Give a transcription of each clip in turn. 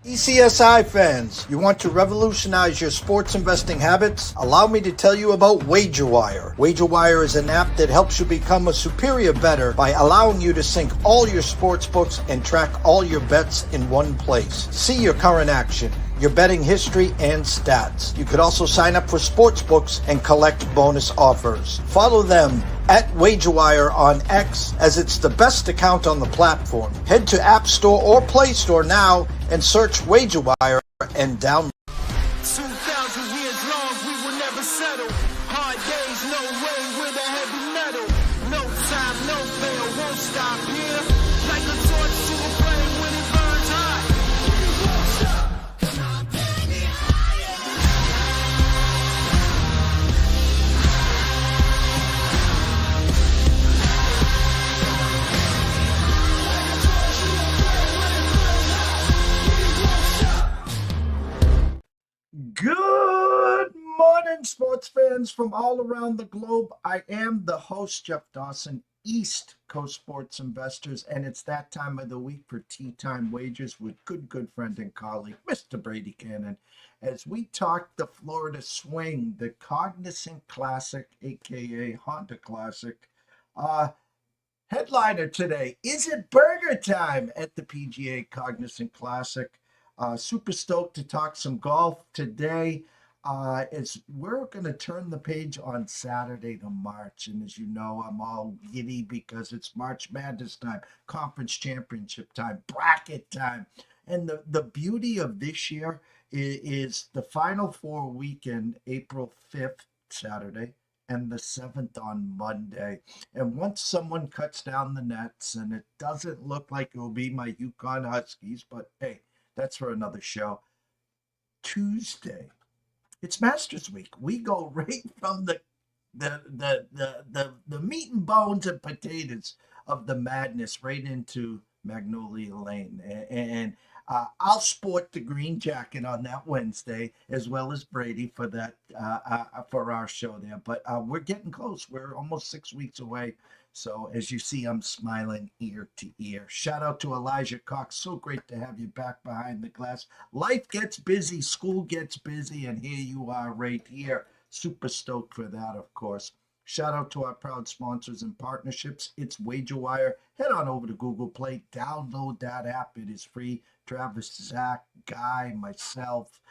ECSI fans, you want to revolutionize your sports investing habits? Allow me to tell you about WagerWire. WagerWire is an app that helps you become a superior bettor by allowing you to sync all your sports books and track all your bets in one place. See your current action, your betting history, and stats. You could also sign up for sports books and collect bonus offers. Follow them at WagerWire on X, as it's the best account on the platform. Head to App Store or Play Store now and search WagerWire and download. 2,000 years long, we will never settle. Hard days, no way, with a heavy metal. No time, no fail, won't stop here. Like a torch to a flame when it burns hot. Come on, baby, Good morning, sports fans from all around the globe. I am the host, Jeff Dawson, East Coast Sports Investors, and it's that time of the week for Tea Time Wagers with good friend and colleague, Mr. Brady Kannon, as we talk the Florida Swing, the Cognizant Classic, aka Honda Classic. Headliner today, is it Berger time at the PGA Cognizant Classic? Super stoked to talk some golf today. As we're going to turn the page on Saturday to March, and as you know, I'm all giddy because it's March Madness time, conference championship time, bracket time, and the beauty of this year is the Final Four weekend, April 5th, Saturday, and the 7th on Monday. And once someone cuts down the nets, and it doesn't look like it will be my Yukon Huskies, but hey, that's for another show. Tuesday, it's Masters Week. We go right from the meat and bones and potatoes of the madness right into Magnolia Lane. And I'll sport the green jacket on that Wednesday, as well as Brady for that for our show there. But we're getting close. We're almost 6 weeks away. So as you see, I'm smiling ear to ear. Shout out to Elijah Cox. So great to have you back behind the glass. Life gets busy, school gets busy, and here you are right here. Super stoked for that, of course. Shout out to our proud sponsors and partnerships. It's WagerWire. Head on over to Google Play. Download that app. It is free. Travis, Zach, Guy, myself,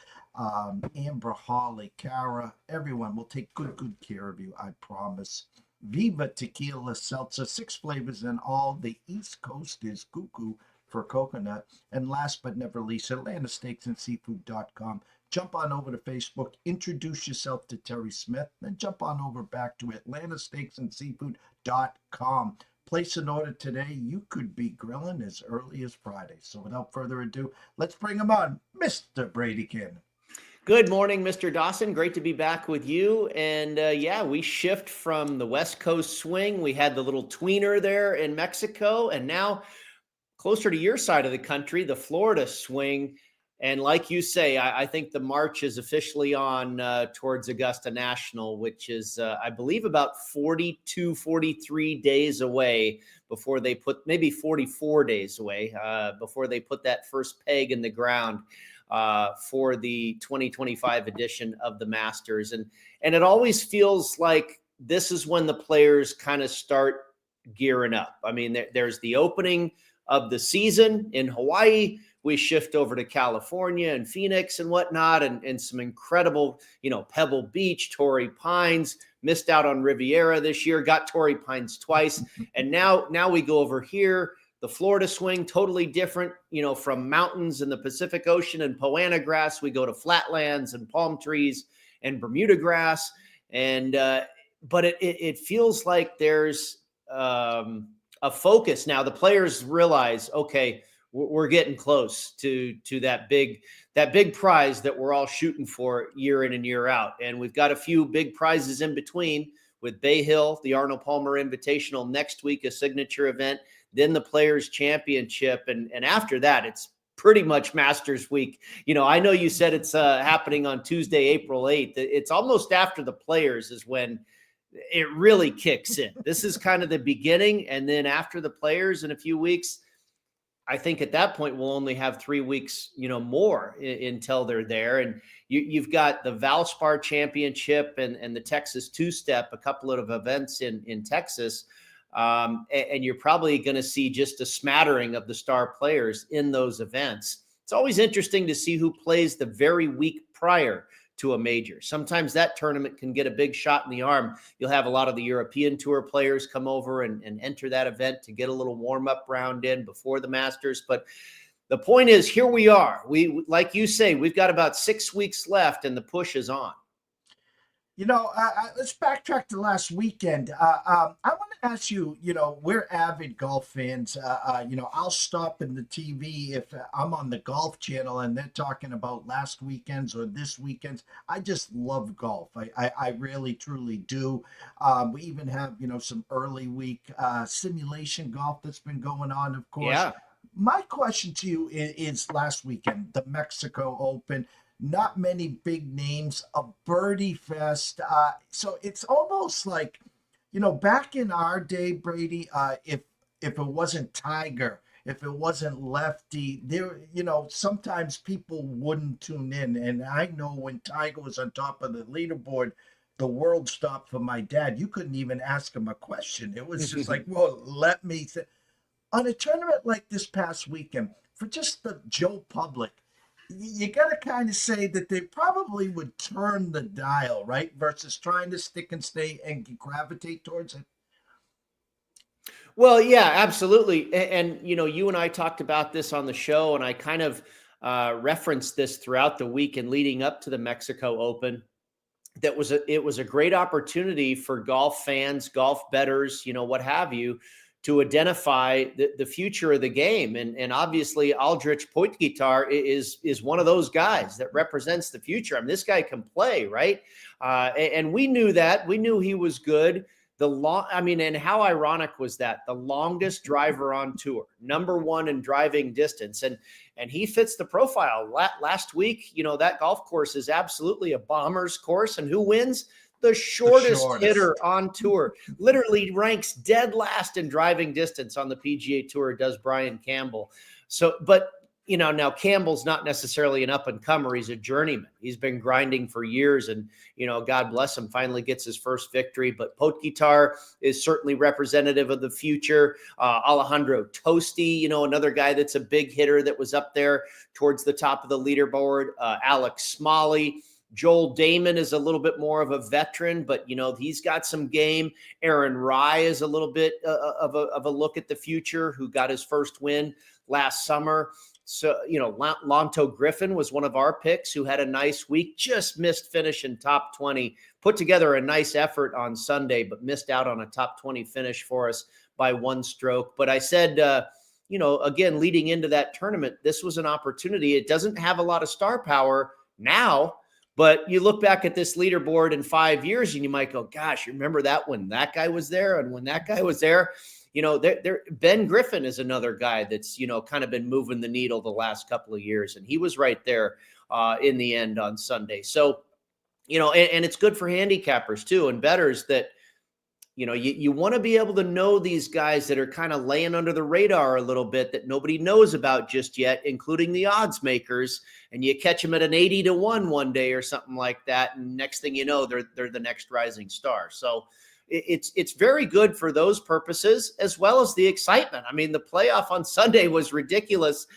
Amber, Holly, Kara, everyone will take good care of you, I promise. Viva Tequila Seltzer, 6 flavors in all. The East Coast is cuckoo for coconut. And last but never least, AtlantaSteaksAndSeafood.com. Jump on over to Facebook, introduce yourself to Terry Smith, then jump on over back to AtlantaSteaksAndSeafood.com. Place an order today. You could be grilling as early as Friday. So without further ado, let's bring him on, Mr. Brady Kannon. Good morning, Mr. Dawson. Great to be back with you. And yeah, we shift from the West Coast swing. We had the little tweener there in Mexico, and now closer to your side of the country, the Florida swing. And like you say, I think the march is officially on towards Augusta National, which is, I believe, about 42, 43 days away before they put, maybe 44 days away before they put that first peg in the ground for the 2025 edition of the Masters. And it always feels like this is when the players kind of start gearing up. I mean, there's the opening of the season in Hawaii. We shift over to California and Phoenix and whatnot, and some incredible, Pebble Beach, Torrey Pines, missed out on Riviera this year, got Torrey Pines twice. And now we go over here. The Florida swing, totally different, from mountains in the Pacific Ocean and Poana grass. We go to flatlands and palm trees and Bermuda grass. And, but it feels like there's a focus now. The players realize, okay, we're getting close to that big prize that we're all shooting for year in and year out. And we've got a few big prizes in between with Bay Hill, the Arnold Palmer Invitational next week, a signature event, then the Players Championship. And after that, it's pretty much Masters Week. I know you said it's happening on Tuesday, April 8th. It's almost after the Players is when it really kicks in. This is kind of the beginning. And then after the Players in a few weeks, I think at that point we'll only have 3 weeks, more until they're there. And you've got the Valspar Championship and the Texas Two-Step, a couple of events in Texas. And you're probably going to see just a smattering of the star players in those events. It's always interesting to see who plays the very week prior to a major. Sometimes that tournament can get a big shot in the arm. You'll have a lot of the European Tour players come over and enter that event to get a little warm-up round in before the Masters. But the point is, here we are. We, like you say, we've got about 6 weeks left and the push is on. Let's backtrack to last weekend. I want to ask you, we're avid golf fans. I'll stop in the TV if I'm on the Golf Channel and they're talking about last weekend's or this weekend's. I just love golf. I really, truly do. We even have, some early week simulation golf that's been going on, of course. Yeah. My question to you is last weekend, the Mexico Open. Not many big names, a birdie fest. So it's almost like, back in our day, Brady, if it wasn't Tiger, if it wasn't Lefty, there, sometimes people wouldn't tune in. And I know when Tiger was on top of the leaderboard, the world stopped for my dad. You couldn't even ask him a question. It was just like, well, let me think. On a tournament like this past weekend, for just the Joe public, you got to kind of say that they probably would turn the dial, right? Versus trying to stick and stay and gravitate towards it. Well, yeah, absolutely. And you and I talked about this on the show, and I kind of referenced this throughout the week and leading up to the Mexico Open. It was a great opportunity for golf fans, golf bettors, what have you, to identify the future of the game. And obviously Aldrich Poitgitar is one of those guys that represents the future. I mean, this guy can play, right? And we knew that. We knew he was good. And how ironic was that? The longest driver on tour, #1 in driving distance. And he fits the profile. Last week, that golf course is absolutely a bomber's course. And who wins? The shortest hitter on tour. Literally ranks dead last in driving distance on the PGA Tour, does Brian Campbell. So, but now Campbell's not necessarily an up-and-comer. He's a journeyman. He's been grinding for years, and, God bless him, finally gets his first victory. But Poitgitar is certainly representative of the future. Alejandro Tosti, another guy that's a big hitter that was up there towards the top of the leaderboard. Alex Smalley. Joel Damon is a little bit more of a veteran, but, he's got some game. Aaron Rye is a little bit of a look at the future, who got his first win last summer. So, Lonto Griffin was one of our picks who had a nice week, just missed finish in top 20, put together a nice effort on Sunday, but missed out on a top 20 finish for us by 1 stroke. But I said, again, leading into that tournament, this was an opportunity. It doesn't have a lot of star power now, but you look back at this leaderboard in 5 years and you might go, gosh, you remember that when that guy was there and when that guy was there? Ben Griffin is another guy that's, kind of been moving the needle the last couple of years. And he was right there in the end on Sunday. So, and it's good for handicappers too, and bettors that, you want to be able to know these guys that are kind of laying under the radar a little bit that nobody knows about just yet, including the odds makers. And you catch them at an 80-1 one day or something like that. And next thing you know, they're the next rising star. So it's very good for those purposes, as well as the excitement. I mean, the playoff on Sunday was ridiculous.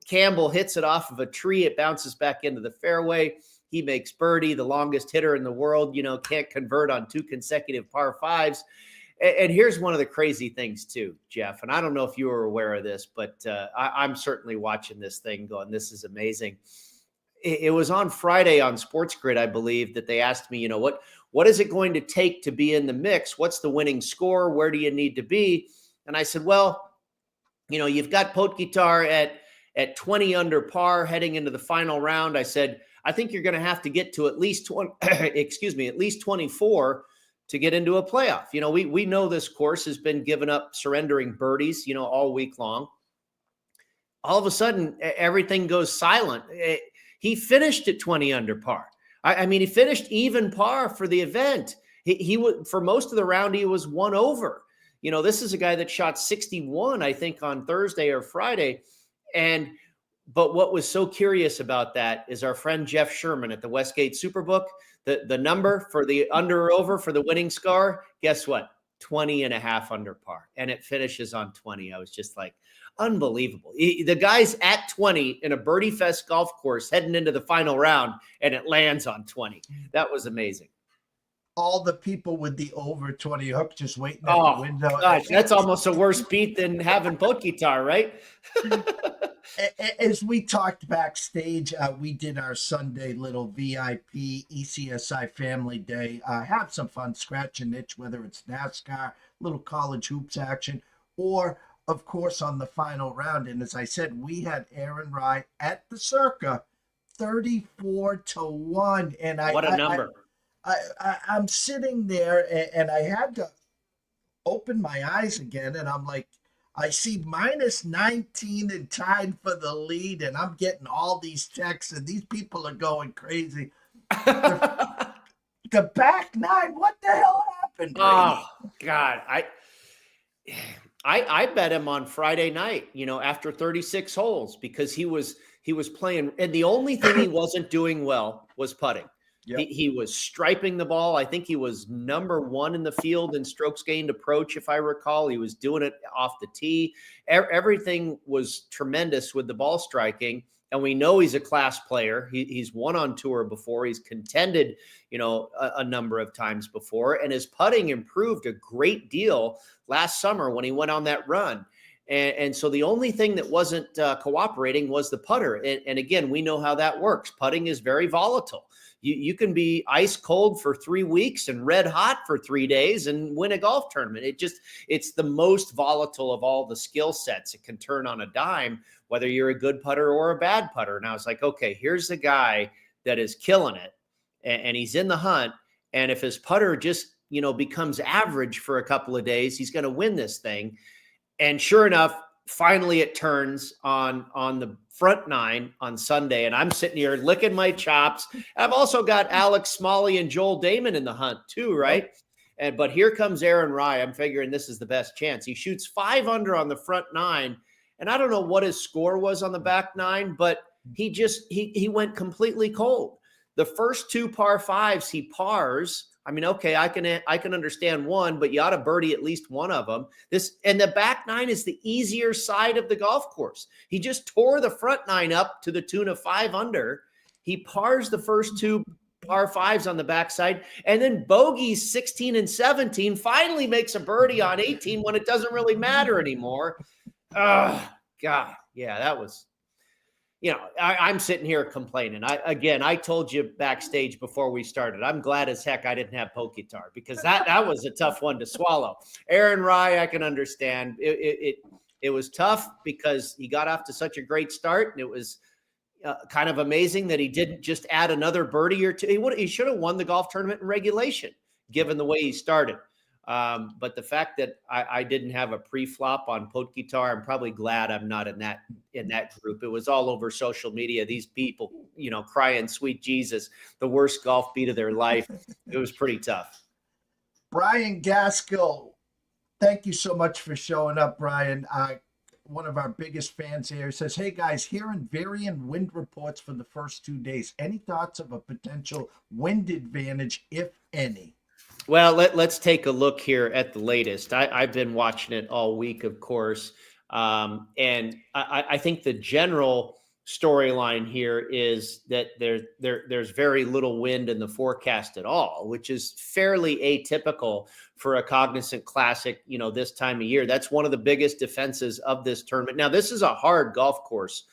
Campbell hits it off of a tree. It bounces back into the fairway. He makes birdie, the longest hitter in the world, can't convert on 2 consecutive par 5s. And here's one of the crazy things too, Jeff, and I don't know if you were aware of this, but I'm certainly watching this thing going, this is amazing. It was on Friday on Sports Grid, I believe, that they asked me, what is it going to take to be in the mix? What's the winning score? Where do you need to be? And I said, well, you've got Poitgitar at 20 under par heading into the final round. I said, I think you're going to have to get to at least 24 to get into a playoff. We know this course has been giving up surrendering birdies, all week long. All of a sudden, everything goes silent. He finished at 20 under par. I mean, he finished even par for the event. He was, for most of the round, he was 1 over. this is a guy that shot 61, I think, on Thursday or Friday. But what was so curious about that is our friend Jeff Sherman at the Westgate Superbook, the number for the under or over for the winning score, guess what? 20 and a half under par. And it finishes on 20. I was just like, unbelievable. The guy's at 20 in a birdie fest golf course heading into the final round, and it lands on 20. That was amazing. All the people with the over 20 hook just waiting at the window. Gosh, that's almost a worse beat than having poke guitar, right? As we talked backstage, we did our Sunday little VIP ECSI Family Day. Have some fun, scratch an itch, whether it's NASCAR, little college hoops action, or, of course, on the final round. And as I said, we had Aaron Rai at the Circa, 34-1. And what a number. I'm sitting there, and I had to open my eyes again, and I'm like, I see -19 and tied for the lead, and I'm getting all these texts, and these people are going crazy. The back nine, what the hell happened, Brady? Oh, God. I bet him on Friday night, after 36 holes, because he was playing, and the only thing he wasn't doing well was putting. Yep. He was striping the ball. I think he was number 1 in the field in strokes gained approach, if I recall. He was doing it off the tee. Everything was tremendous with the ball striking. And we know he's a class player. He's won on tour before. He's contended, a number of times before. And his putting improved a great deal last summer when he went on that run. And so the only thing that wasn't cooperating was the putter. And again, we know how that works. Putting is very volatile. You can be ice cold for 3 weeks and red hot for 3 days and win a golf tournament. It's the most volatile of all the skill sets. It can turn on a dime, whether you're a good putter or a bad putter. Now it's like, okay, here's the guy that is killing it, and he's in the hunt. And if his putter just, becomes average for a couple of days, he's going to win this thing. And sure enough, finally it turns on the front nine on Sunday, and I'm sitting here licking my chops. I've also got Alex Smalley and Joel Damon in the hunt too, right? But here comes Aaron Rai. I'm figuring this is the best chance. He shoots 5 under on the front nine, and I don't know what his score was on the back nine, but he went completely cold. The first 2 par 5s he pars. I mean, okay, I can understand one, but you ought to birdie at least one of them. And the back nine is the easier side of the golf course. He just tore the front nine up to the tune of 5 under. He pars the first 2 par 5s on the backside, and then bogeys 16 and 17. Finally makes a birdie on 18 when it doesn't really matter anymore. Oh, God, yeah, that was. I'm sitting here complaining. I told you backstage before we started, I'm glad as heck I didn't have poke guitar, because that was a tough one to swallow. Aaron Rai, I can understand. It was tough because he got off to such a great start, and it was kind of amazing that he didn't just add another birdie or two. He should have won the golf tournament in regulation, given the way he started. But the fact that I didn't have a pre-flop on poke guitar, I'm probably glad I'm not in that group. It was all over social media. These people, crying, sweet Jesus, the worst golf beat of their life. It was pretty tough. Brian Gaskill, thank you so much for showing up, Brian. One of our biggest fans here says, hey guys, hearing varying wind reports for the first 2 days. Any thoughts of a potential wind advantage, if any? Well, let's take a look here at the latest. I've been watching it all week, of course. And I think the general storyline here is that there's very little wind in the forecast at all, which is fairly atypical for a Cognizant Classic, this time of year. That's one of the biggest defenses of this tournament. Now, this is a hard golf course.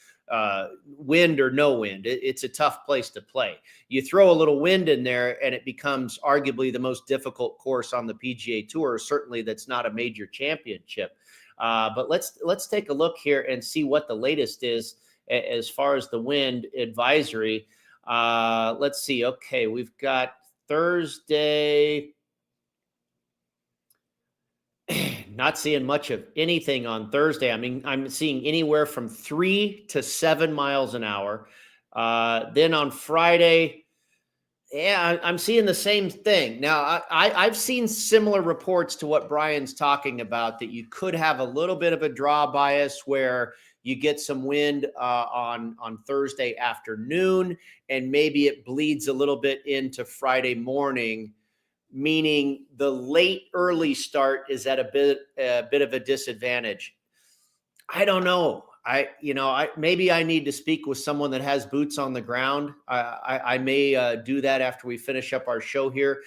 Wind or no wind, it's a tough place to play. You throw a little wind in there and it becomes arguably the most difficult course on the PGA Tour. Certainly that's not a major championship. But let's take a look here and see what the latest is as far as the wind advisory. Let's see. Okay, we've got Thursday. Not seeing much of anything on Thursday. I mean, I'm seeing anywhere from 3 to 7 miles an hour. Then on Friday, Yeah, I'm seeing the same thing. Now, I've seen similar reports to what Brian's talking about, that you could have a little bit of a draw bias where you get some wind on Thursday afternoon, and maybe it bleeds a little bit into Friday morning, meaning the late early start is at a bit of a disadvantage. I don't know. Maybe I need to speak with someone that has boots on the ground. I may do that after we finish up our show here.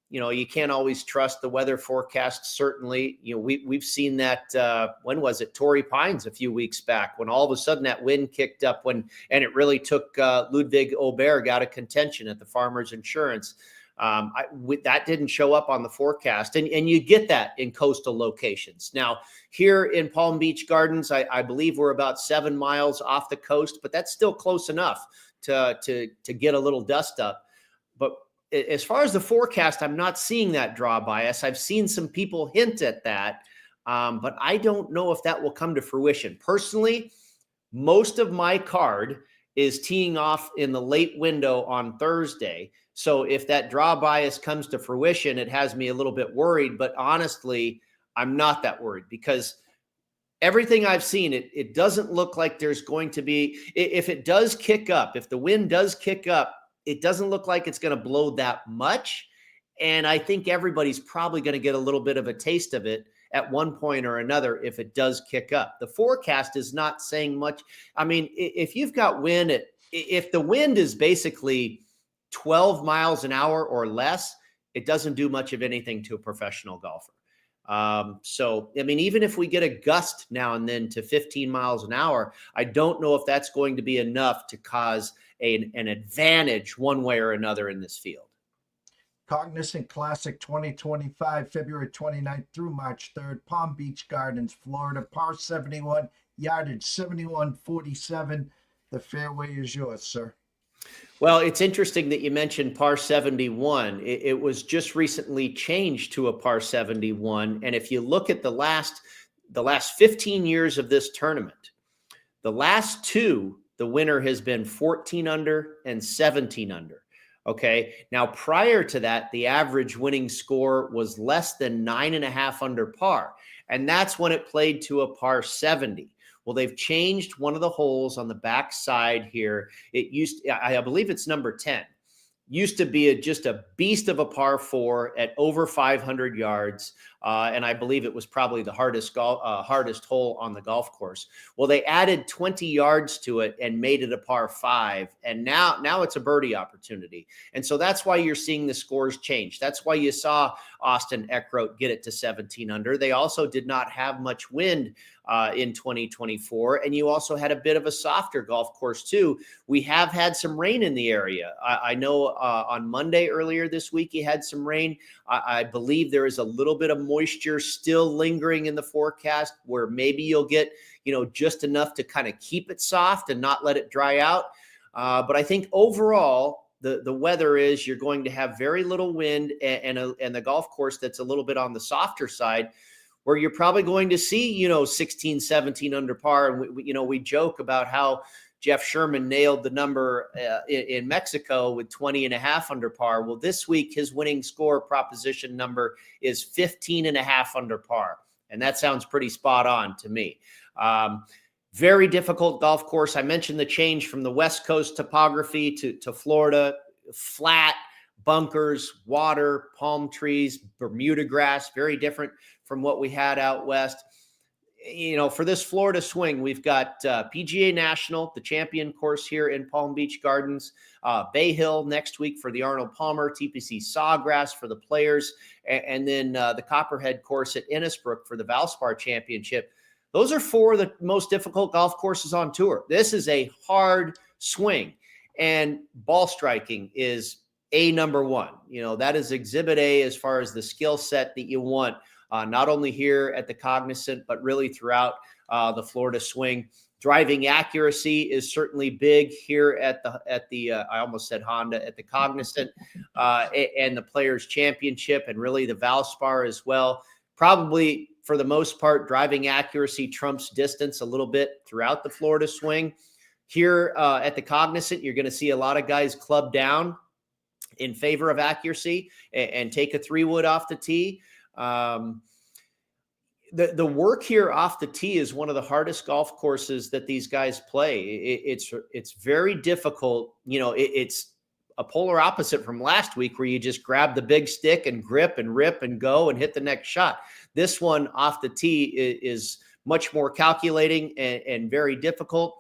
You can't always trust the weather forecast. Certainly, we've seen that. When was it? Torrey Pines a few weeks back, when all of a sudden that wind kicked up, and it really took Ludwig Oberg out of contention at the Farmers Insurance. That didn't show up on the forecast, and you get that in coastal locations. Now, here in Palm Beach Gardens, I believe we're about 7 miles off the coast, but that's still close enough to get a little dust up. But as far as the forecast, I'm not seeing that draw bias. I've seen some people hint at that, but I don't know if that will come to fruition. Personally, most of my card is teeing off in the late window on Thursday. So if that draw bias comes to fruition, it has me a little bit worried. But honestly, I'm not that worried, because everything I've seen, it doesn't look like there's going to be, if it does kick up, if the wind does kick up, it doesn't look like it's going to blow that much. And I think everybody's probably going to get a little bit of a taste of it at one point or another if it does kick up. The forecast is not saying much. I mean, if you've got wind, if the wind is basically 12 miles an hour or less, it doesn't do much of anything to a professional golfer. So, I mean, even if we get a gust now and then to 15 miles an hour, I don't know if that's going to be enough to cause an advantage one way or another in this field. Cognizant Classic 2025, February 29th through March 3rd, Palm Beach Gardens, Florida, par 71, yardage 7147. The fairway is yours, sir. Well, it's interesting that you mentioned par 71. It was just recently changed to a par 71. And if you look at the last 15 years of this tournament, the last two, the winner has been 14 under and 17 under. Okay. Now, prior to that, the average winning score was less than 9.5 under par. And that's when it played to a par 70. Well, they've changed one of the holes on the back side here. It used, I believe it's number 10. Used to be just a beast of a par 4 at over 500 yards. And I believe it was probably the hardest hole on the golf course. Well, they added 20 yards to it and made it a par 5. And now it's a birdie opportunity. And so that's why you're seeing the scores change. That's why you saw Austin Eckroat get it to 17 under. They also did not have much wind in 2024. And you also had a bit of a softer golf course too. We have had some rain in the area. I know on Monday earlier this week, you had some rain. I believe there is a little bit of moisture still lingering in the forecast, where maybe you'll get, just enough to kind of keep it soft and not let it dry out. But I think overall, the weather is you're going to have very little wind, and the golf course that's a little bit on the softer side, where you're probably going to see, 16, 17 under par. And we joke about how Jeff Sherman nailed the number in Mexico with 20.5 under par. Well, this week, his winning score proposition number is 15.5 under par. And that sounds pretty spot on to me. Very difficult golf course. I mentioned the change from the West Coast topography to Florida, flat, bunkers, water, palm trees, Bermuda grass, very different from what we had out west. For this Florida swing, we've got PGA National, the champion course here in Palm Beach Gardens, Bay Hill next week for the Arnold Palmer, TPC Sawgrass for the players, and then the Copperhead course at Innisbrook for the Valspar Championship. Those are 4 of the most difficult golf courses on tour. This is a hard swing, and ball striking is number 1. That is exhibit A as far as the skill set that you want. Not only here at the Cognizant, but really throughout the Florida swing. Driving accuracy is certainly big here at the I almost said Honda, at the Cognizant and the Players Championship, and really the Valspar as well. Probably for the most part, driving accuracy trumps distance a little bit throughout the Florida swing. Here at the Cognizant, you're going to see a lot of guys club down. in favor of accuracy and take a 3-wood off the tee. The work here off the tee is one of the hardest golf courses that these guys play. It's very difficult. You know, it's a polar opposite from last week where you just grab the big stick and grip and rip and go and hit the next shot. This one off the tee is much more calculating and very difficult.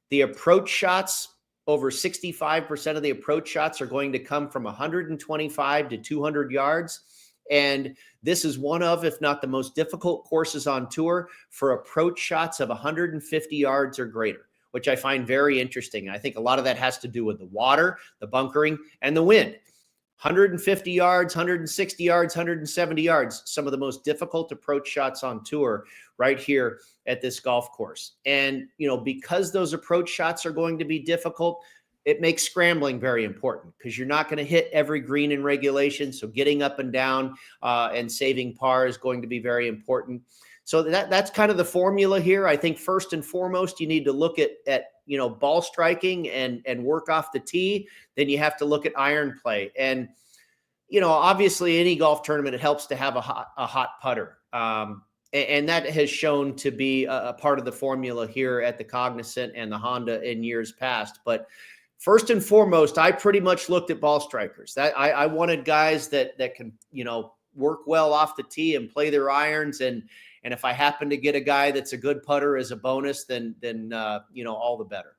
The approach shots, over 65% of the approach shots are going to come from 125 to 200 yards. And this is one of, if not the most difficult courses on tour for approach shots of 150 yards or greater, which I find very interesting. I think a lot of that has to do with the water, the bunkering, and the wind. 150 yards, 160 yards, 170 yards, some of the most difficult approach shots on tour right here at this golf course. And, you know, because those approach shots are going to be difficult, it makes scrambling very important because you're not going to hit every green in regulation. So getting up and down and saving par is going to be very important. So that's kind of the formula here. I think first and foremost, you need to look at you know, ball striking and work off the tee. Then you have to look at iron play. And, you know, obviously any golf tournament, it helps to have a hot putter. And that has shown to be a part of the formula here at the Cognizant and the Honda in years past. But first and foremost, I pretty much looked at ball strikers. That I wanted guys that can, you know, work well off the tee and play their irons. And if I happen to get a guy that's a good putter as a bonus, then you know, all the better.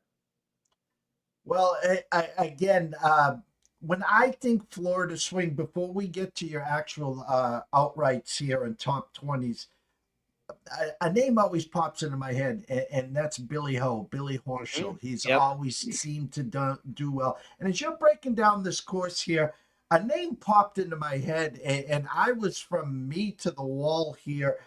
Well, again, when I think Florida swing, before we get to your actual outrights here and top 20s, a name always pops into my head, and that's Billy Horschel. He's always seemed to do well. And as you're breaking down this course here, a name popped into my head, and I was from me to the wall here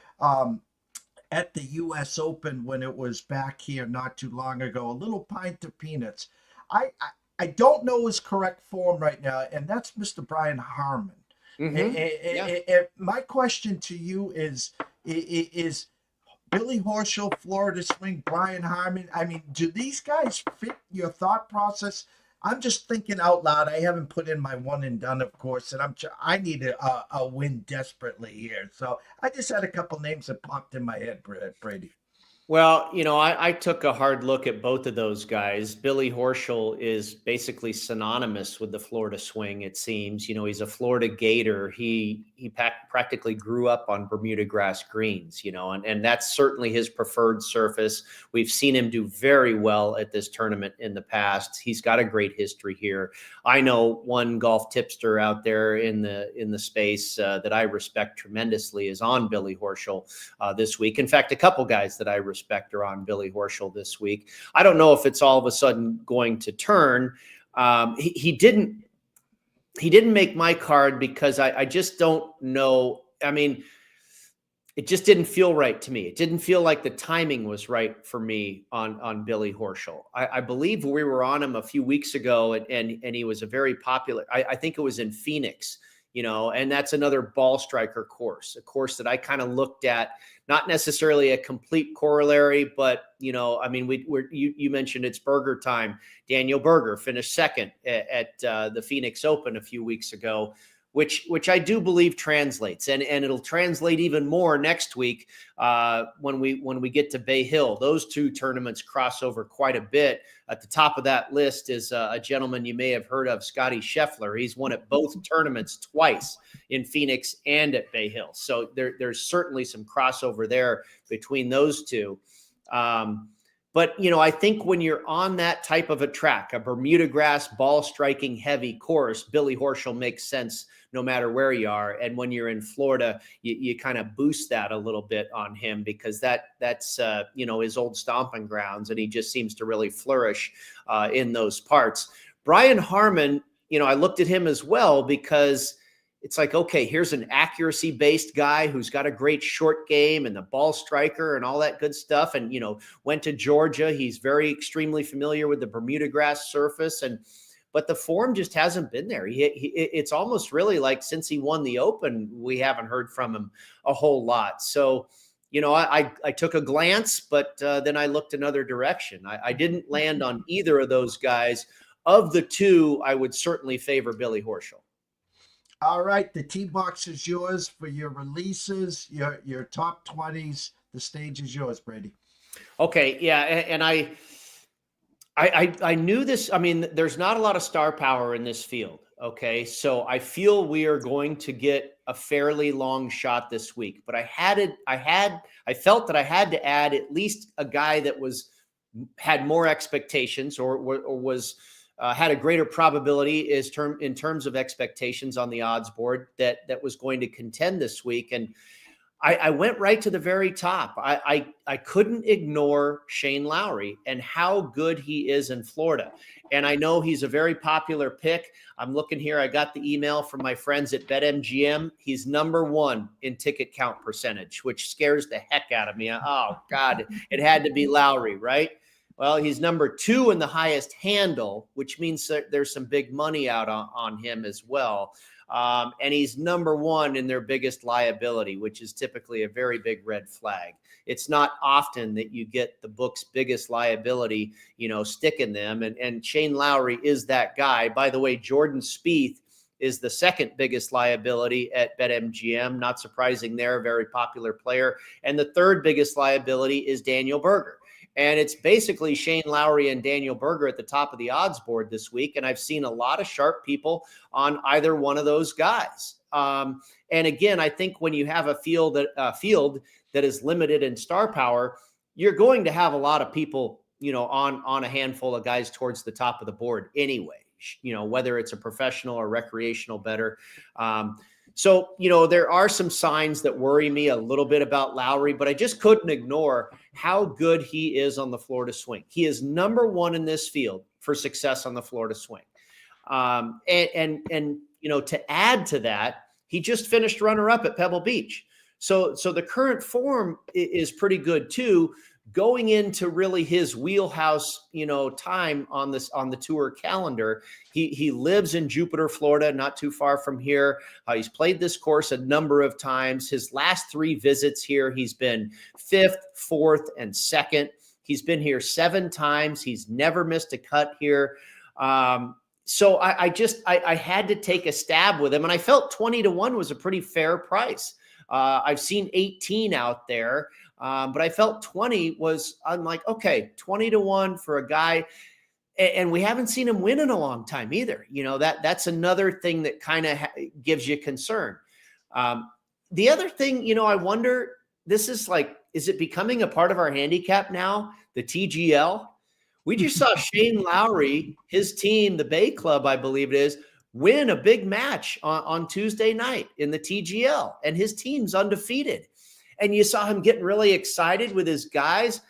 at the U.S. Open when it was back here not too long ago. A little pint of peanuts. I don't know his correct form right now, and that's Mr. Brian Harman. And my question to you is Billy Horschel, Florida swing, Brian Harman? I mean, do these guys fit your thought process? I'm just thinking out loud. I haven't put in my one and done, of course, and I need a win desperately here. So I just had a couple names that popped in my head, Brady. Well, you know, I took a hard look at both of those guys. Billy Horschel is basically synonymous with the Florida swing, it seems. You know, he's a Florida Gator. He practically grew up on Bermuda grass greens, you know, and that's certainly his preferred surface. We've seen him do very well at this tournament in the past. He's got a great history here. I know one golf tipster out there in the space that I respect tremendously is on Billy Horschel this week. In fact, a couple guys that I respect are on Billy Horschel this week. I don't know if it's all of a sudden going to turn. He didn't make my card because I just don't know. I mean, it just didn't feel right to me. It didn't feel like the timing was right for me on Billy Horschel. I believe we were on him a few weeks ago, and he was a very popular. I think it was in Phoenix, you know, and that's another ball striker course, a course that I kind of looked at, not necessarily a complete corollary, but, you know, I mean, you mentioned it's Berger time. Daniel Berger finished second at the Phoenix Open a few weeks ago, which I do believe translates, and it'll translate even more next week when we get to Bay Hill. Those two tournaments cross over quite a bit. At the top of that list is a gentleman you may have heard of, Scotty Scheffler. He's won at both tournaments twice, in Phoenix and at Bay Hill. So there's certainly some crossover there between those two. But, you know, I think when you're on that type of a track, a Bermuda grass ball striking heavy course, Billy Horschel makes sense no matter where you are. And when you're in Florida, you kind of boost that a little bit on him because that's you know, his old stomping grounds, and he just seems to really flourish in those parts. Brian Harman, you know, I looked at him as well because it's like, okay, here's an accuracy-based guy who's got a great short game and the ball striker and all that good stuff. And, you know, went to Georgia. He's very extremely familiar with the Bermuda grass surface. But the form just hasn't been there. It's almost really like since he won the Open, we haven't heard from him a whole lot. So, you know, I took a glance, but then I looked another direction. I didn't land on either of those guys of the two, I would certainly favor Billy Horschel. All right, the tee box is yours for your releases, your top 20s. The stage is yours, Brady. Okay, yeah, and I knew this. I mean, there's not a lot of star power in this field. Okay, so I feel we are going to get a fairly long shot this week. But I felt that I had to add at least a guy that had more expectations or was had a greater probability in terms of expectations on the odds board that was going to contend this week. And I went right to the very top. I couldn't ignore Shane Lowry and how good he is in Florida. And I know he's a very popular pick. I'm looking here. I got the email from my friends at BetMGM. He's #1 in ticket count percentage, which scares the heck out of me. Oh, God, it had to be Lowry, right? Well, he's #2 in the highest handle, which means that there's some big money out on him as well. And he's #1 in their biggest liability, which is typically a very big red flag. It's not often that you get the book's biggest liability, sticking them. And Shane Lowry is that guy. By the way, Jordan Spieth is the second biggest liability at BetMGM. Not surprising there, very popular player. And the third biggest liability is Daniel Berger. And it's basically Shane Lowry and Daniel Berger at the top of the odds board this week. And I've seen a lot of sharp people on either one of those guys. And again, I think when you have a field that is limited in star power, you're going to have a lot of people, on a handful of guys towards the top of the board anyway, whether it's a professional or recreational bettor. So, there are some signs that worry me a little bit about Lowry, but I just couldn't ignore how good he is on the Florida swing. He is #1 in this field for success on the Florida swing. And to add to that, he just finished runner-up at Pebble Beach. So the current form is pretty good too, going into really his wheelhouse, time on the tour calendar. He lives in Jupiter, Florida, not too far from here. He's played this course a number of times. His last 3 visits here, he's been 5th, 4th, and 2nd. He's been here 7 times. He's never missed a cut here. So I had to take a stab with him, and I felt 20-1 was a pretty fair price. I've seen 18 out there. But I felt 20 I'm like, okay, 20-1 for a guy. And we haven't seen him win in a long time either. That's another thing that kind of gives you concern. The other thing, I wonder, is it becoming a part of our handicap now? The TGL. We just saw Shane Lowry, his team, the Bay Club, I believe it is, win a big match on Tuesday night in the TGL, and his team's undefeated. And you saw him getting really excited with his guys.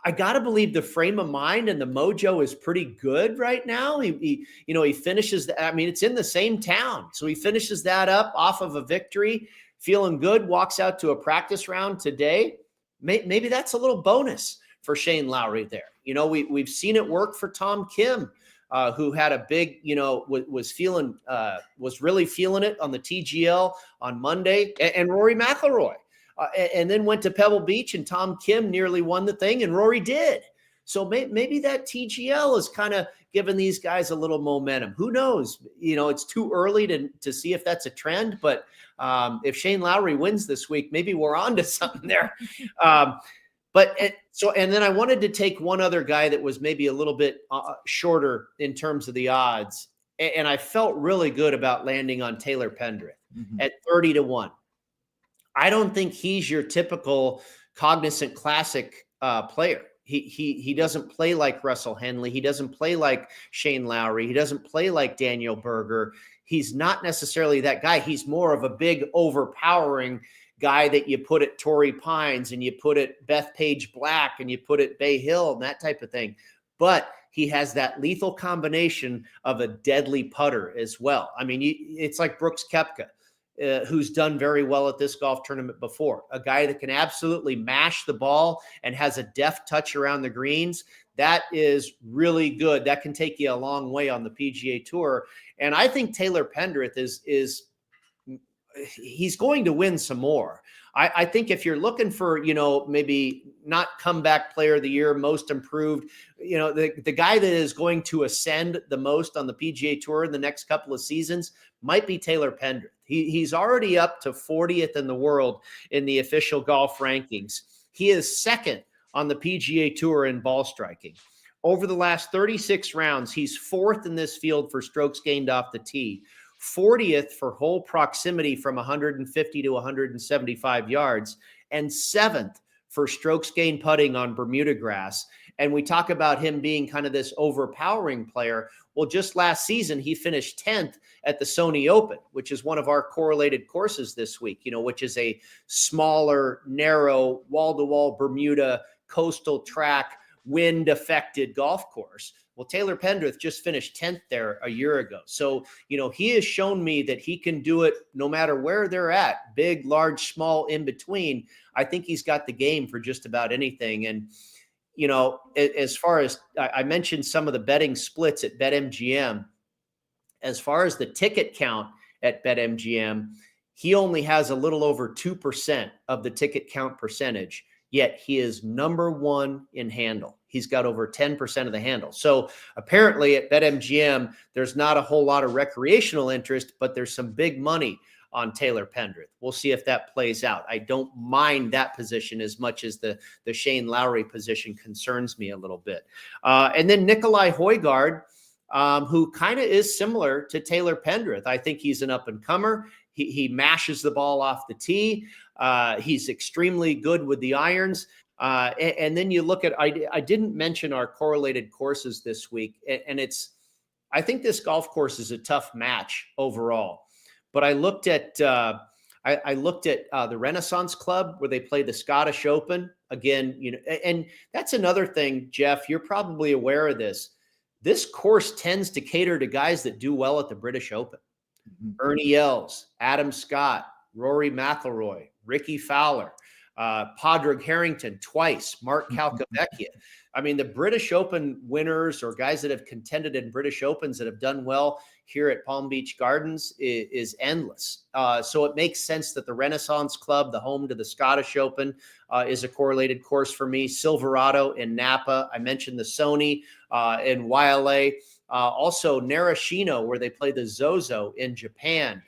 I got to believe the frame of mind and the mojo is pretty good right now. He finishes that. I mean, it's in the same town. So he finishes that up off of a victory, feeling good, walks out to a practice round today. Maybe that's a little bonus for Shane Lowry there. We've seen it work for Tom Kim, who had a big, was really feeling it on the TGL on Monday, and Rory McIlroy. And then went to Pebble Beach, and Tom Kim nearly won the thing, and Rory did. So maybe that TGL is kind of giving these guys a little momentum. Who knows? It's too early to see if that's a trend. But if Shane Lowry wins this week, maybe we're on to something there. And then I wanted to take one other guy that was maybe a little bit shorter in terms of the odds. And I felt really good about landing on Taylor Pendrith at 30-1. I don't think he's your typical Cognizant Classic player. He doesn't play like Russell Henley. He doesn't play like Shane Lowry. He doesn't play like Daniel Berger. He's not necessarily that guy. He's more of a big, overpowering guy that you put at Torrey Pines and you put at Bethpage Black and you put at Bay Hill and that type of thing. But he has that lethal combination of a deadly putter as well. I mean, it's like Brooks Koepka, who's done very well at this golf tournament before. A guy that can absolutely mash the ball and has a deft touch around the greens. That is really good. That can take you a long way on the PGA Tour. And I think Taylor Pendrith he's going to win some more. I think if you're looking for, maybe not comeback player of the year, most improved, the guy that is going to ascend the most on the PGA Tour in the next couple of seasons might be Taylor Pendrith. He's already up to 40th in the world in the official golf rankings. He is second on the PGA Tour in ball striking. Over the last 36 rounds, he's fourth in this field for strokes gained off the tee, 40th for hole proximity from 150 to 175 yards, and seventh for strokes gained putting on Bermuda grass. And we talk about him being kind of this overpowering player. Well, just last season, he finished 10th at the Sony Open, which is one of our correlated courses this week, which is a smaller, narrow, wall-to-wall Bermuda coastal track, wind-affected golf course. Well, Taylor Pendrith just finished 10th there a year ago. So, he has shown me that he can do it no matter where they're at, big, large, small, in between. I think he's got the game for just about anything. And, as far as I mentioned some of the betting splits at BetMGM, as far as the ticket count at BetMGM, he only has a little over 2% of the ticket count percentage, yet he is number one in handle. He's got over 10% of the handle. So apparently at BetMGM, there's not a whole lot of recreational interest, but there's some big money on Taylor Pendrith. We'll see if that plays out. I don't mind that position as much as the Shane Lowry position concerns me a little bit. And then Nicolai Højgaard, who kind of is similar to Taylor Pendrith. I think he's an up-and-comer. He mashes the ball off the tee. He's extremely good with the irons. And then you look at, I didn't mention our correlated courses this week, and I think this golf course is a tough match overall. But I looked at the Renaissance Club where they play the Scottish Open again. And that's another thing, Jeff. You're probably aware of this. This course tends to cater to guys that do well at the British Open. Mm-hmm. Ernie Els, Adam Scott, Rory McIlroy, Ricky Fowler, Padraig Harrington twice, Mark Calcavecchia. I mean, the British Open winners or guys that have contended in British Opens that have done well here at Palm Beach Gardens is endless. So it makes sense that the Renaissance Club, the home to the Scottish Open, is a correlated course for me. Silverado in Napa. I mentioned the Sony in Wailea. Also Narashino, where they play the Zozo in Japan.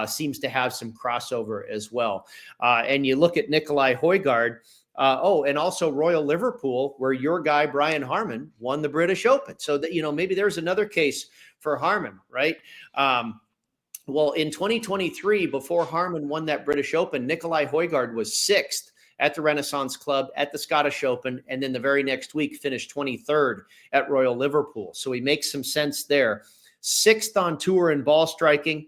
Seems to have some crossover as well. And you look at Nicolai Højgaard, and also Royal Liverpool, where your guy, Brian Harman, won the British Open. So that, maybe there's another case for Harman, right? Well, in 2023, before Harman won that British Open, Nicolai Højgaard was sixth at the Renaissance Club, at the Scottish Open, and then the very next week finished 23rd at Royal Liverpool. So he makes some sense there. Sixth on tour in ball striking.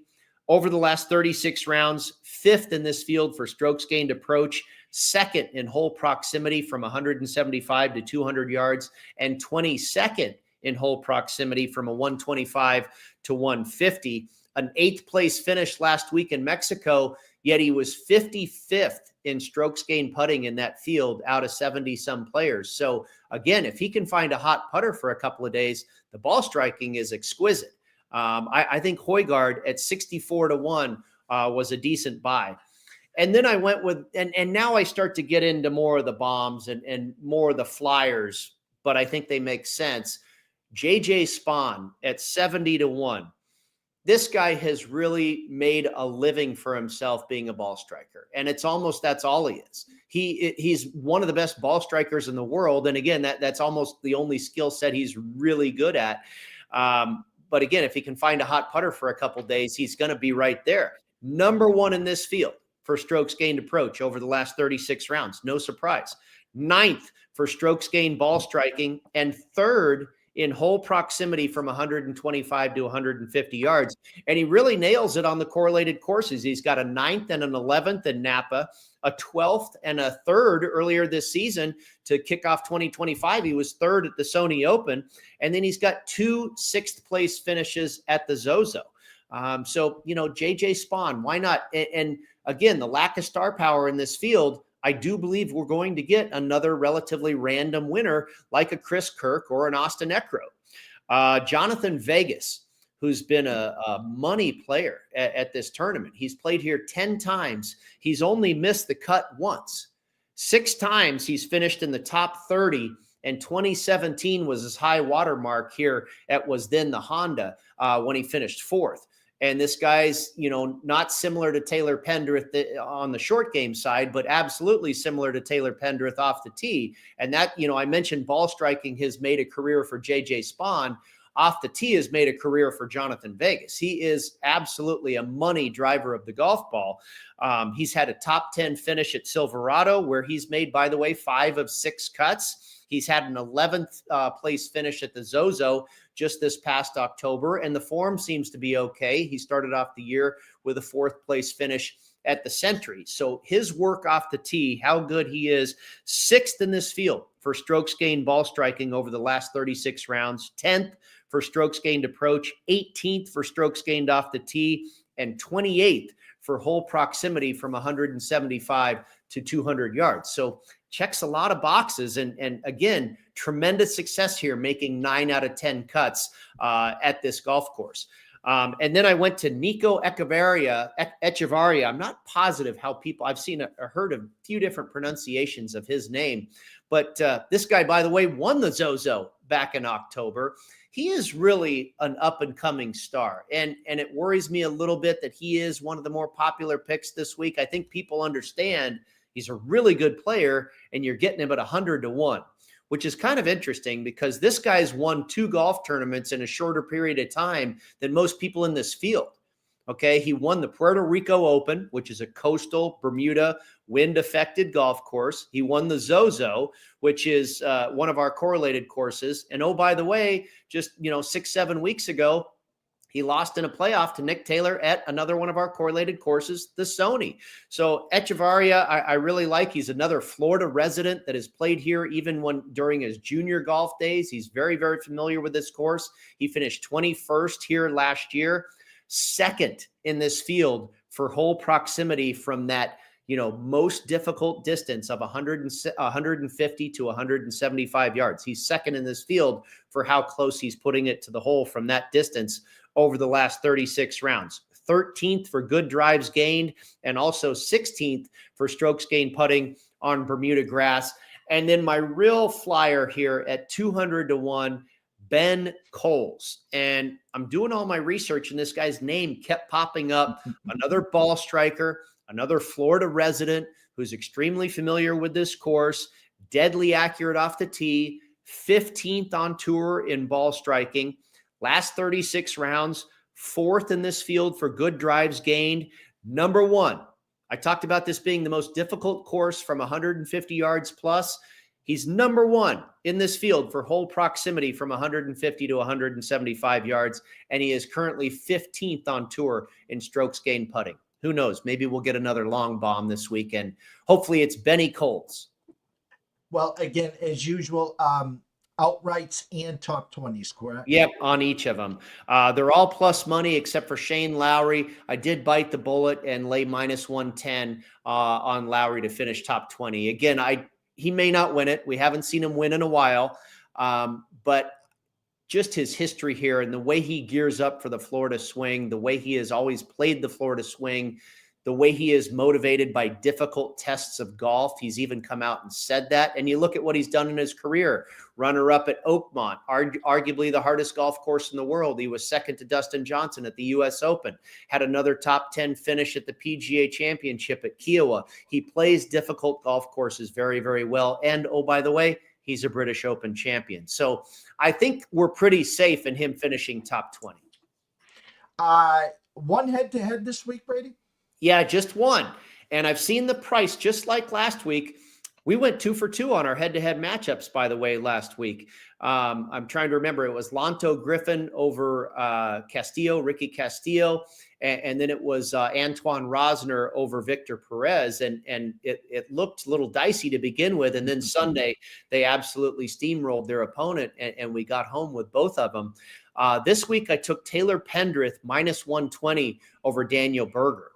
Over the last 36 rounds, fifth in this field for strokes gained approach, second in hole proximity from 175 to 200 yards, and 22nd in hole proximity from a 125 to 150. An eighth place finish last week in Mexico, yet he was 55th in strokes gained putting in that field out of 70-some players. So again, if he can find a hot putter for a couple of days, the ball striking is exquisite. I think Højgaard at 64-1 was a decent buy. And then I went with, and now I start to get into more of the bombs and more of the flyers, but I think they make sense. JJ Spaun at 70-1. This guy has really made a living for himself being a ball striker. And it's almost, that's all he is. He's one of the best ball strikers in the world. And again, that's almost the only skill set he's really good at. But again, if he can find a hot putter for a couple days, he's going to be right there. Number one in this field for strokes gained approach over the last 36 rounds. No surprise. Ninth for strokes gained ball striking, and third in hole proximity from 125 to 150 yards. And he really nails it on the correlated courses. He's got a 9th and an 11th in Napa, a 12th and a 3rd earlier this season to kick off 2025. He was 3rd at the Sony Open. And then he's got 2 6th place finishes at the Zozo. So, JJ Spaun, why not? And again, the lack of star power in this field, I do believe we're going to get another relatively random winner like a Chris Kirk or an Austin Eckroat. Jonathan Vegas, who's been a money player at this tournament. He's played here 10 times. He's only missed the cut once. 6 times he's finished in the top 30, and 2017 was his high water mark here at was then the Honda when he finished 4th. And this guy's, not similar to Taylor Pendrith on the short game side, but absolutely similar to Taylor Pendrith off the tee. And that, I mentioned ball striking has made a career for JJ Spawn. Off the tee has made a career for Jonathan Vegas. He is absolutely a money driver of the golf ball. He's had a top 10 finish at Silverado, where he's made, by the way, 5 of 6 cuts. He's had an 11th place finish at the Zozo just this past October, and the form seems to be okay. He started off the year with a 4th place finish at the Sentry. So his work off the tee, how good he is, 6th in this field for strokes gained ball striking over the last 36 rounds, 10th for strokes gained approach, 18th for strokes gained off the tee, and 28th for hole proximity from 175 to 200 yards. So checks a lot of boxes. And again, tremendous success here, making 9 out of 10 cuts at this golf course. And then I went to Nico Echevarria. I'm not positive how people, I've heard a few different pronunciations of his name, but this guy, by the way, won the Zozo back in October. He is really an up-and-coming star, and it worries me a little bit that he is one of the more popular picks this week. I think people understand he's a really good player, and you're getting him at 100-1, which is kind of interesting because this guy's won 2 golf tournaments in a shorter period of time than most people in this field. Okay, he won the Puerto Rico Open, which is a coastal Bermuda wind-affected golf course. He won the Zozo, which is one of our correlated courses. And oh, by the way, just 6-7 weeks ago, he lost in a playoff to Nick Taylor at another one of our correlated courses, the Sony. So Echevarria, I really like. He's another Florida resident that has played here even during his junior golf days. He's very, very familiar with this course. He finished 21st here last year, 2nd in this field for hole proximity from that most difficult distance of 150 to 175 yards. He's 2nd in this field for how close he's putting it to the hole from that distance over the last 36 rounds. 13th for good drives gained, and also 16th for strokes gained putting on Bermuda grass. And then my real flyer here at 200-1, Ben Coles. And I'm doing all my research, and this guy's name kept popping up. Another ball striker, another Florida resident who's extremely familiar with this course, deadly accurate off the tee, 15th on tour in ball striking, last 36 rounds, 4th in this field for good drives gained, number 1. I talked about this being the most difficult course from 150 yards plus. He's number 1 in this field for hole proximity from 150 to 175 yards, and he is currently 15th on tour in strokes gained putting. Who knows? Maybe we'll get another long bomb this weekend. Hopefully it's Benny Coles. Well, again, as usual, outrights and top 20s, correct? Yep, on each of them. They're all plus money except for Shane Lowry. I did bite the bullet and lay minus 110 on Lowry to finish top 20. Again, he may not win it. We haven't seen him win in a while, but just his history here and the way he gears up for the Florida swing, the way he has always played the Florida swing, the way he is motivated by difficult tests of golf. He's even come out and said that. And you look at what he's done in his career, runner-up at Oakmont, arguably the hardest golf course in the world. He was 2nd to Dustin Johnson at the U.S. Open, had another top 10 finish at the PGA Championship at Kiowa. He plays difficult golf courses very, very well. And, oh, by the way, he's a British Open champion. So I think we're pretty safe in him finishing top 20. One head-to-head this week, Brady? Yeah, just one. And I've seen the price just like last week. We went 2 for 2 on our head-to-head matchups, by the way, last week. I'm trying to remember. It was Lanto Griffin over Castillo, Ricky Castillo. And then it was Antoine Rosner over Victor Perez. And it looked a little dicey to begin with. And then Sunday, they absolutely steamrolled their opponent, and we got home with both of them. This week, I took Taylor Pendrith minus 120 over Daniel Berger.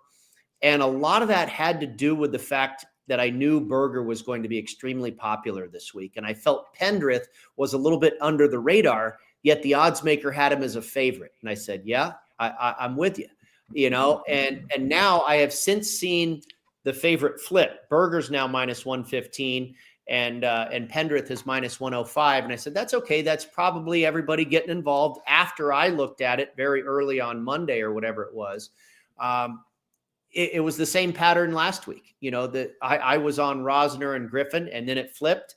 And a lot of that had to do with the fact that I knew Berger was going to be extremely popular this week. And I felt Pendrith was a little bit under the radar, yet the odds maker had him as a favorite. And I said, yeah, I'm with you, you know, and now I have since seen the favorite flip. Berger's now minus 115 and Pendrith is minus 105. And I said, that's okay. That's probably everybody getting involved after I looked at it very early on Monday or whatever it was. It was the same pattern last week, you know, that I was on Rosner and Griffin and then it flipped.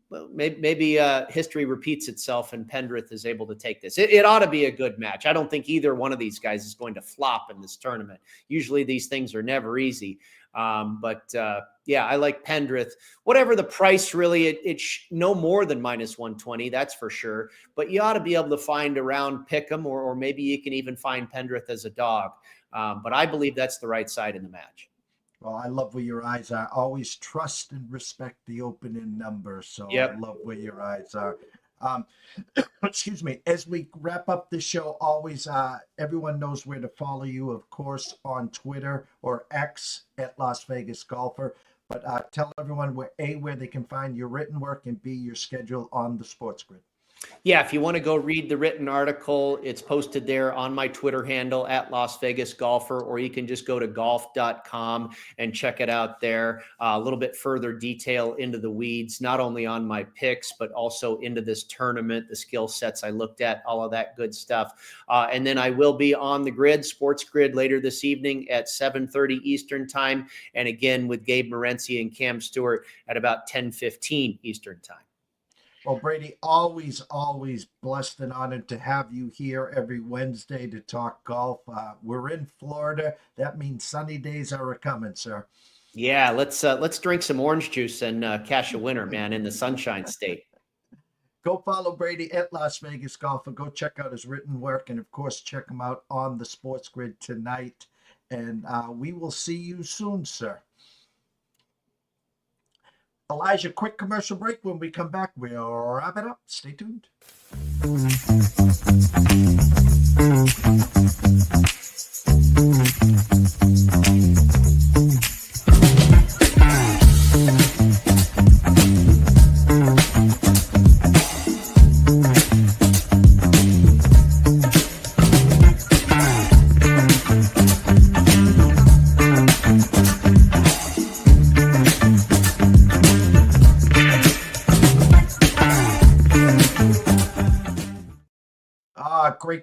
Well, maybe history repeats itself and Pendrith is able to take this. It ought to be a good match. I don't think either one of these guys is going to flop in this tournament. Usually these things are never easy. Yeah, I like Pendrith. Whatever the price, really, it's no more than minus 120, that's for sure. But you ought to be able to find around Pick'em, or maybe you can even find Pendrith as a dog. But I believe that's the right side in the match. Well, I love where your eyes are. Always trust and respect the opening number. So Yep. I love where your eyes are. Excuse me. As we wrap up the show, always everyone knows where to follow you, of course, on Twitter or X at Las Vegas Golfer. But tell everyone where they can find your written work and B, your schedule on the Sports Grid. Yeah, if you want to go read the written article, it's posted there on my Twitter handle at Las Vegas Golfer, or you can just go to golf.com and check it out there. A little bit further detail into the weeds, not only on my picks, but also into this tournament, the skill sets I looked at, all of that good stuff. And then I will be on the grid, Sports Grid, later this evening at 7:30 Eastern time. And again, with Gabe Morency and Cam Stewart at about 10:15 Eastern time. Well, Brady, always blessed and honored to have you here every Wednesday to talk golf. We're in Florida. That means sunny days are a-coming, sir. Yeah, let's drink some orange juice and cash a winner, man, in the Sunshine State. Go follow Brady at Las Vegas Golfer. Go check out his written work, and of course, check him out on the Sports Grid tonight. And we will see you soon, sir. Elijah, quick commercial break. When we come back, we'll wrap it up. Stay tuned.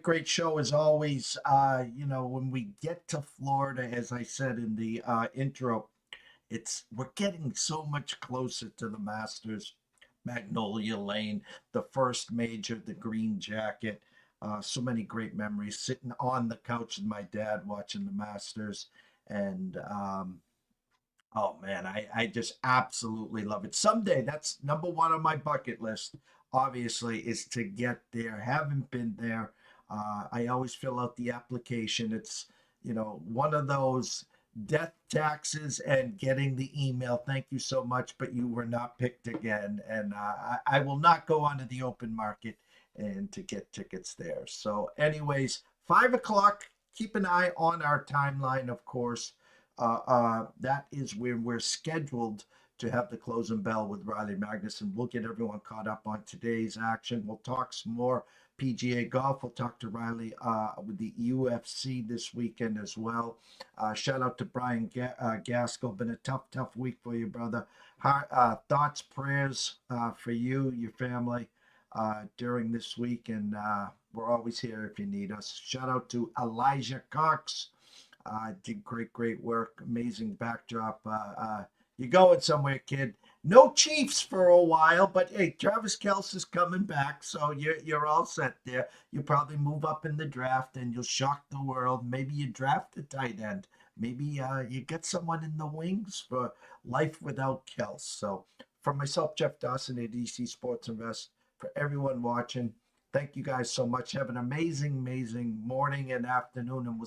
Great show as always. You know, when we get to Florida, as I said in the intro, we're getting so much closer to the Masters, Magnolia Lane, the first major, the green jacket. So many great memories sitting on the couch with my dad watching the Masters. And oh man, I just absolutely love it. Someday, that's number one on my bucket list, obviously, is to get there. Haven't been there. I always fill out the application. It's, you know, one of those death taxes and getting the email. Thank you so much, but you were not picked again. And I will not go onto the open market and to get tickets there. So anyways, 5 o'clock, keep an eye on our timeline, of course. That is where we're scheduled to have the closing bell with Riley Magnuson. We'll get everyone caught up on today's action. We'll talk some more PGA golf. We'll talk to Riley with the UFC this weekend as well. Shout out to Brian Gaskell. Been a tough week for you, brother. Thoughts, prayers for you, your family during this week. And we're always here if you need us. Shout out to Elijah Cox. Did great work. Amazing backdrop. You're going somewhere, kid. No Chiefs for a while, but hey, Travis Kelce's coming back, so you're all set there. You'll probably move up in the draft, and you'll shock the world. Maybe you draft a tight end. Maybe you get someone in the wings for life without Kels. So for myself, Jeff Dawson at DC Sports Invest, for everyone watching, thank you guys so much. Have an amazing morning and afternoon, and we'll